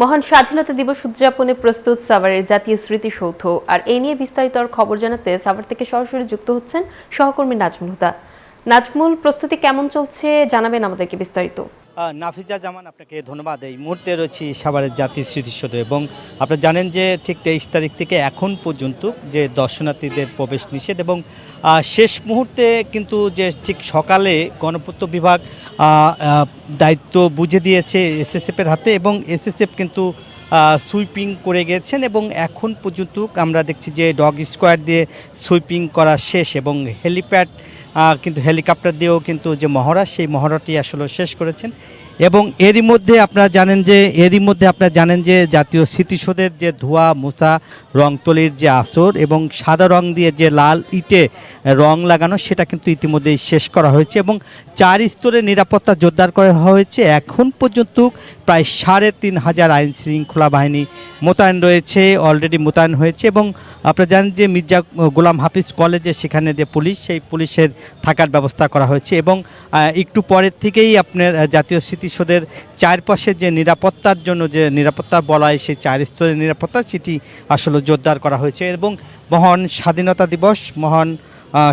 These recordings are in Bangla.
মহান স্বাধীনতা দিবস উদযাপনে প্রস্তুত সাভারের জাতীয় স্মৃতিসৌধ। আর এই নিয়ে বিস্তারিত খবর জানাতে সাভার থেকে সরাসরি যুক্ত হচ্ছেন সহকর্মী নাজমুল হুদা। নাজমুল, প্রস্তুতি কেমন চলছে জানাবেন আমাদেরকে বিস্তারিত। নাফিজা জামান, আপনাকে ধন্যবাদ। এই মুহূর্তে রয়েছি সাভারের জাতীয় স্মৃতিসৌধে এবং আপনারা জানেন যে ঠিক 23 তারিখ থেকে এখন পর্যন্ত যে দর্শনার্থীদের প্রবেশ নিষেধ এবং শেষ মুহূর্তে কিন্তু যে ঠিক সকালে গণপূর্ত বিভাগ দায়িত্ব বুঝে দিয়েছে এসএসএফের হাতে এবং এসএসএফ কিন্তু সুইপিং করে গেছেন এবং এখন পর্যন্ত আমরা দেখছি যে ডগ স্কোয়াড দিয়ে সুইপিং করা শেষ এবং হেলিপ্যাড কিন্তু হেলিকপ্টার দিয়েও কিন্তু যে মহড়া সেই মহড়াটি আসলে শেষ করেছেন এবং এরই মধ্যে আপনারা জানেন যে জাতীয় স্মৃতিসৌধের যে ধোয়া মোছা রংতুলির যে আসর এবং সাদা রং দিয়ে যে লাল ইটে রং লাগানো সেটা কিন্তু ইতিমধ্যেই শেষ করা হয়েছে এবং 4 স্তরে নিরাপত্তা জোরদার করা হয়েছে। এখন পর্যন্ত প্রায় 3,500 আইন শৃঙ্খলা বাহিনী মোতায়েন রয়েছে, অলরেডি মোতায়েন হয়েছে এবং আপনারা জানেন যে মির্জা গোলাম হাফিজ কলেজে সেখানে যে পুলিশ, সেই পুলিশের থাকার ব্যবস্থা করা হয়েছে এবং একটু পরের থেকেই আপনার জাতীয় স্মৃতিসৌধের চারপাশে যে নিরাপত্তার জন্য যে নিরাপত্তা বলা হয় সেই 4 স্তরের নিরাপত্তা সেটি আসলে জোরদার করা হয়েছে এবং মহান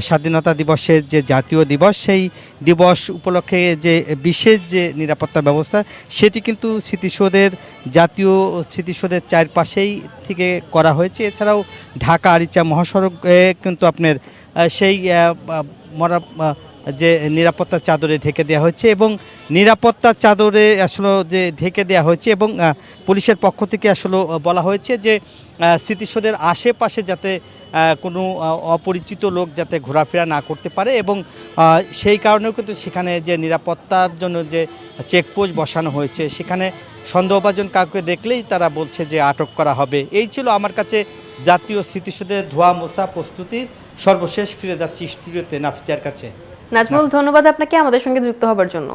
স্বাধীনতা দিবসের যে জাতীয় দিবস, সেই দিবস উপলক্ষে যে বিশেষ যে নিরাপত্তা ব্যবস্থা সেটি কিন্তু জাতীয় স্মৃতিসৌধের চারপাশেই থেকে করা হয়েছে। এছাড়াও ঢাকা আরিচা মহাসড়কে কিন্তু আপনার সেই যে নিরাপত্তার চাদরে ঢেকে দেওয়া হয়েছে এবং নিরাপত্তার চাদরে আসলে যে ঢেকে দেওয়া হয়েছে এবং পুলিশের পক্ষ থেকে আসলে বলা হয়েছে যে স্মৃতিসৌধের আশেপাশে যাতে কোনো অপরিচিত লোক যাতে ঘোরাফেরা না করতে পারে এবং সেই কারণেও কিন্তু সেখানে যে নিরাপত্তার জন্য যে চেকপোস্ট বসানো হয়েছে, সেখানে সন্দেহভাজন কাউকে দেখলেই তারা বলছে যে আটক করা হবে। এই ছিল আমার কাছে জাতীয় স্মৃতিসৌধের ধোয়া মোছা প্রস্তুতির সর্বশেষ। ফিরে যাচ্ছি স্টুডিওতে নাফিজার কাছে। নাজমুল, ধন্যবাদ আপনাকে আমাদের সঙ্গে যুক্ত হবার জন্য।